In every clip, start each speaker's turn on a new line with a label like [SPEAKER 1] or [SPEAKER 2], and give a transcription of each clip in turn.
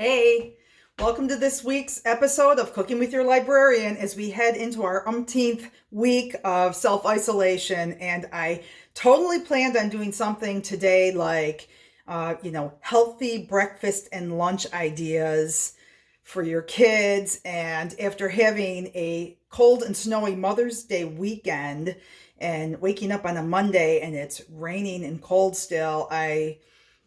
[SPEAKER 1] Hey, welcome to this week's episode of Cooking with Your Librarian as we head into our umpteenth week of self-isolation. And I totally planned on doing something today like, healthy breakfast and lunch ideas for your kids. And after having a cold and snowy Mother's Day weekend and waking up on a Monday and it's raining and cold still, I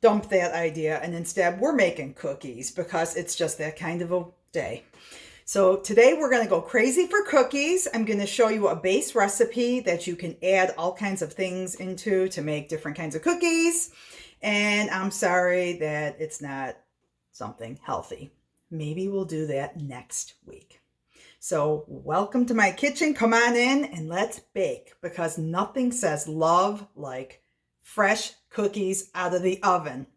[SPEAKER 1] dump that idea and instead we're making cookies because it's just that kind of a day. So today we're going to go crazy for cookies. I'm going to show you a base recipe that you can add all kinds of things into to make different kinds of cookies. And I'm sorry that it's not something healthy. Maybe we'll do that next week. So welcome to my kitchen. Come on in and let's bake because nothing says love like fresh cookies out of the oven.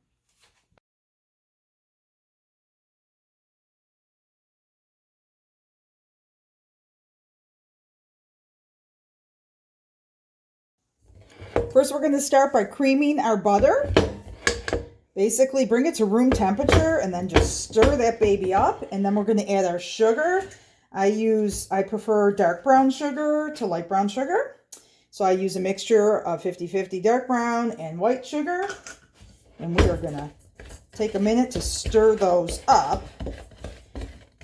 [SPEAKER 1] First, we're going to start by creaming our butter. Basically, bring it to room temperature and then just stir that baby up. And then we're going to add our sugar. I prefer dark brown sugar to light brown sugar. So I use a mixture of 50-50 dark brown and white sugar. And we are going to take a minute to stir those up.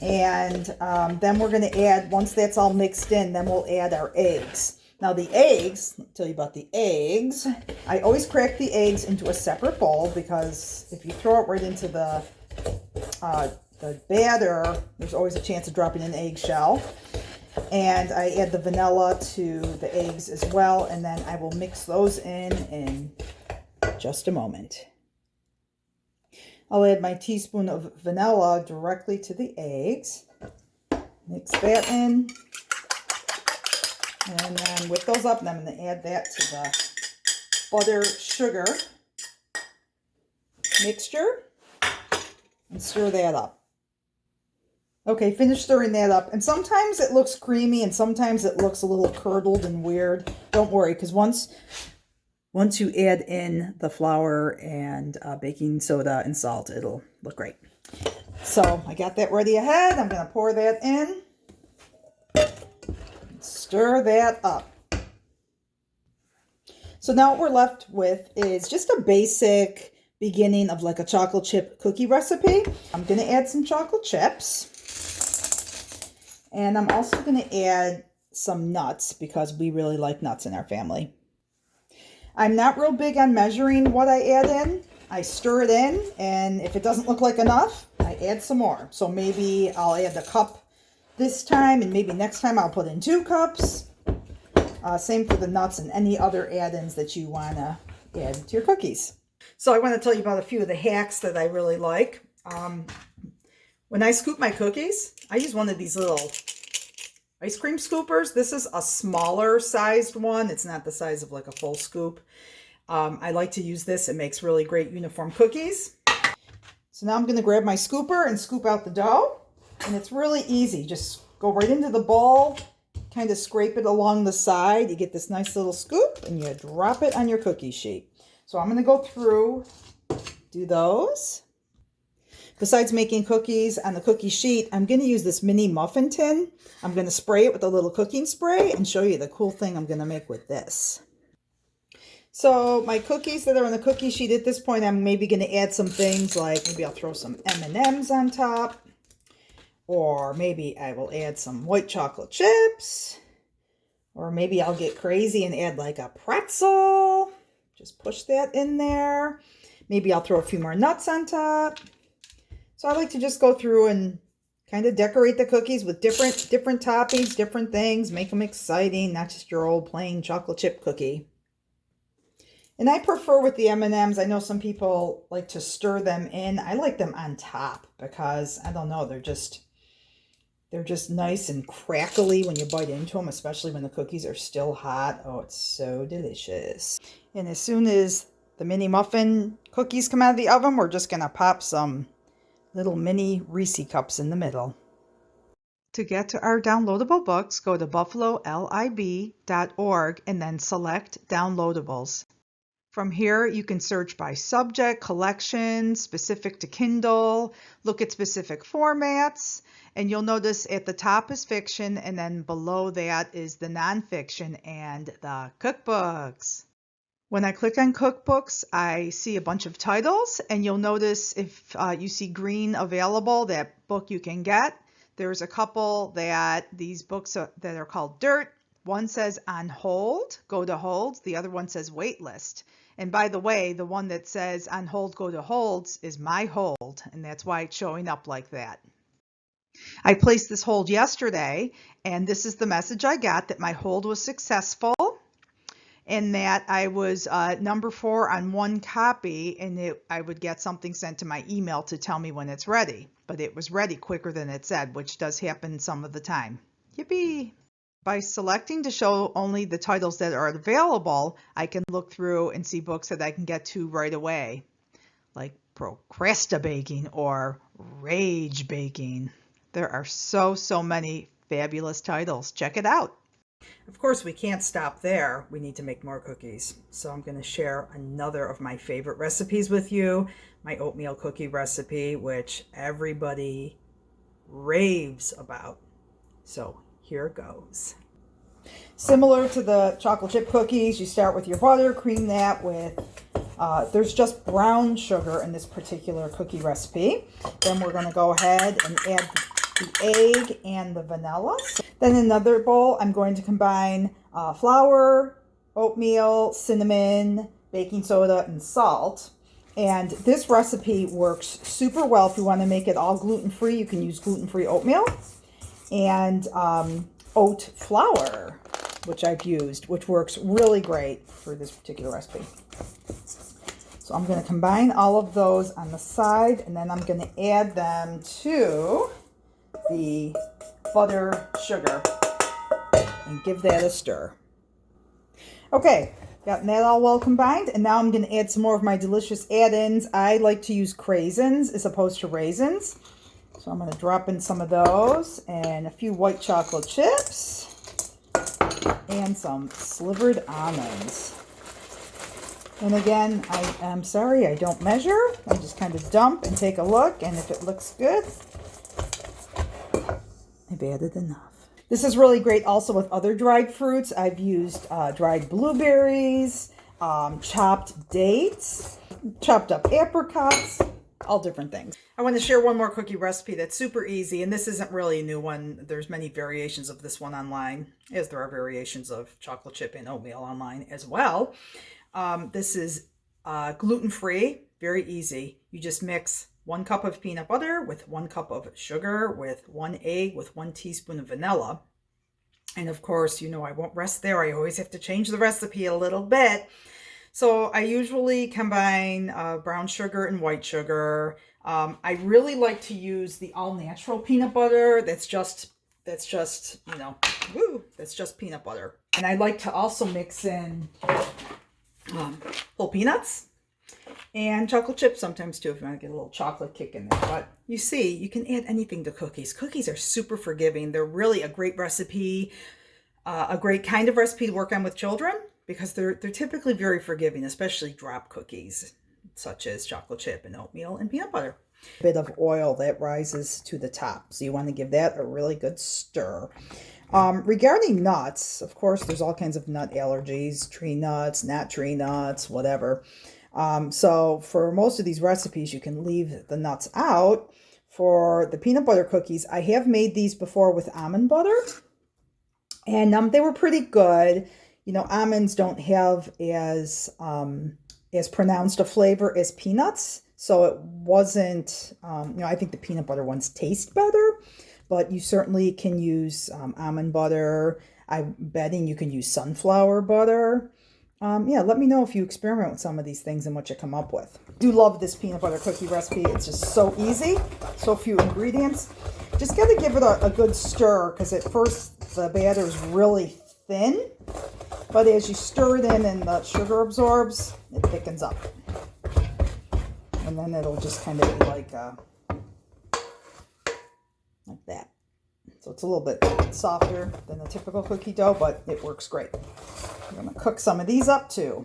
[SPEAKER 1] And then we're going to add, once that's all mixed in, then we'll add our eggs. Now the eggs, let me tell you about the eggs. I always crack the eggs into a separate bowl because if you throw it right into the batter, there's always a chance of dropping an eggshell. And I add the vanilla to the eggs as well, and then I will mix those in just a moment. I'll add my teaspoon of vanilla directly to the eggs. Mix that in. And then whip those up, and I'm going to add that to the butter sugar mixture and stir that up. Okay, finish stirring that up. And sometimes it looks creamy and sometimes it looks a little curdled and weird. Don't worry, because once you add in the flour and baking soda and salt, it'll look great. So I got that ready ahead. I'm going to pour that in. Stir that up. So now what we're left with is just a basic beginning of like a chocolate chip cookie recipe. I'm going to add some chocolate chips. And I'm also going to add some nuts because we really like nuts in our family. I'm not real big on measuring what I add in. I stir it in, and if it doesn't look like enough, I add some more. So maybe I'll add a cup this time, and maybe next time I'll put in 2 cups. Same for the nuts and any other add-ins that you want to add to your cookies. So I want to tell you about a few of the hacks that I really like. When I scoop my cookies, I use one of these little ice cream scoopers. This is a smaller sized one. It's not the size of like a full scoop. I like to use this. It makes really great uniform cookies. So now I'm going to grab my scooper and scoop out the dough. And it's really easy. Just go right into the bowl, kind of scrape it along the side. You get this nice little scoop and you drop it on your cookie sheet. So I'm going to go through, do those. Besides making cookies on the cookie sheet, I'm going to use this mini muffin tin. I'm going to spray it with a little cooking spray and show you the cool thing I'm going to make with this. So my cookies that are on the cookie sheet at this point, I'm maybe going to add some things like maybe I'll throw some M&Ms on top. Or maybe I will add some white chocolate chips. Or maybe I'll get crazy and add like a pretzel. Just push that in there. Maybe I'll throw a few more nuts on top. So I like to just go through and kind of decorate the cookies with different toppings, different things. Make them exciting, not just your old plain chocolate chip cookie. And I prefer with the M&Ms, I know some people like to stir them in. I like them on top because, I don't know, they're just nice and crackly when you bite into them, especially when the cookies are still hot. Oh, it's so delicious. And as soon as the mini muffin cookies come out of the oven, we're just going to pop some little mini Reese cups in the middle. To get to our downloadable books, go to buffalolib.org and then select downloadables. From here, you can search by subject, collection, specific to Kindle, look at specific formats, and you'll notice at the top is fiction, and then below that is the nonfiction and the cookbooks. When I click on cookbooks, I see a bunch of titles, and you'll notice if you see green available, that book you can get. There's a couple that these books that are called Dirt. One says on hold, go to holds. The other one says wait list. And by the way, the one that says on hold, go to holds is my hold, and that's why it's showing up like that. I placed this hold yesterday, and this is the message I got, that my hold was successful and that I was number 4 on one copy, and I would get something sent to my email to tell me when it's ready. But it was ready quicker than it said, which does happen some of the time. Yippee! By selecting to show only the titles that are available, I can look through and see books that I can get to right away, like Procrastinating or Rage Baking. There are so many fabulous titles. Check it out. Of course, we can't stop there. We need to make more cookies. So I'm going to share another of my favorite recipes with you, my oatmeal cookie recipe, which everybody raves about. So here goes. Similar to the chocolate chip cookies, you start with your butter, cream that with, there's just brown sugar in this particular cookie recipe. Then we're going to go ahead and add the egg and the vanilla. Then in another bowl, I'm going to combine flour, oatmeal, cinnamon, baking soda, and salt. And this recipe works super well. If you want to make it all gluten-free, you can use gluten-free oatmeal. And oat flour, which I've used, which works really great for this particular recipe. So I'm going to combine all of those on the side, and then I'm going to add them to the butter sugar and give that a stir. Okay, got that all well combined, and now I'm going to add some more of my delicious add-ins. I like to use craisins as opposed to raisins. So I'm going to drop in some of those and a few white chocolate chips and some slivered almonds. And again, I am sorry, I don't measure. I just kind of dump and take a look, and if it looks good, I've added enough. This is really great also with other dried fruits. I've used dried blueberries, chopped dates, chopped up apricots, all different things. I want to share one more cookie recipe that's super easy, and this isn't really a new one. There's many variations of this one online, as there are variations of chocolate chip and oatmeal online as well. This is gluten-free, very easy. You just mix 1 cup of peanut butter with 1 cup of sugar with 1 egg with 1 teaspoon of vanilla. And of course, you know I won't rest there. I always have to change the recipe a little bit. So I usually combine brown sugar and white sugar. I really like to use the all-natural peanut butter. That's just you know, that's just peanut butter. And I like to also mix in whole peanuts and chocolate chips sometimes too, if you want to get a little chocolate kick in there. But you see, you can add anything to cookies. Cookies are super forgiving. They're really a great recipe, a great kind of recipe to work on with children, because they're typically very forgiving, especially drop cookies, such as chocolate chip and oatmeal and peanut butter. A bit of oil that rises to the top. So you want to give that a really good stir. Regarding nuts, of course, there's all kinds of nut allergies, tree nuts, not tree nuts, whatever. So for most of these recipes, you can leave the nuts out. For the peanut butter cookies, I have made these before with almond butter, and they were pretty good. You know, almonds don't have as pronounced a flavor as peanuts, so it wasn't, you know, I think the peanut butter ones taste better, but you certainly can use almond butter. I'm betting you can use sunflower butter. Yeah, let me know if you experiment with some of these things and what you come up with. I do love this peanut butter cookie recipe. It's just so easy, so few ingredients. Just got to give it a good stir, because at first the batter is really thin, but as you stir it in and the sugar absorbs, it thickens up. And then it'll just kind of be like that. So it's a little bit softer than a typical cookie dough, but it works great. I'm going to cook some of these up too.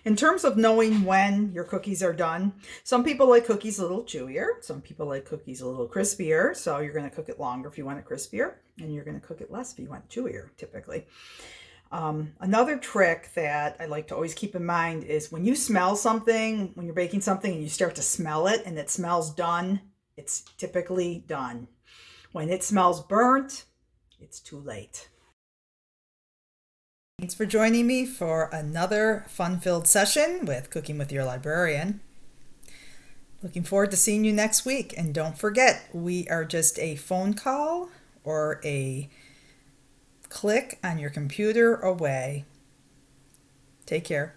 [SPEAKER 1] In terms of knowing when your cookies are done, some people like cookies a little chewier. Some people like cookies a little crispier. So you're going to cook it longer if you want it crispier, and you're going to cook it less if you want it chewier, typically. Another trick that I like to always keep in mind is when you smell something, when you're baking something and you start to smell it and it smells done, it's typically done. When it smells burnt, it's too late. Thanks for joining me for another fun-filled session with Cooking with Your Librarian. Looking forward to seeing you next week. And don't forget, we are just a phone call or a click on your computer away. Take care.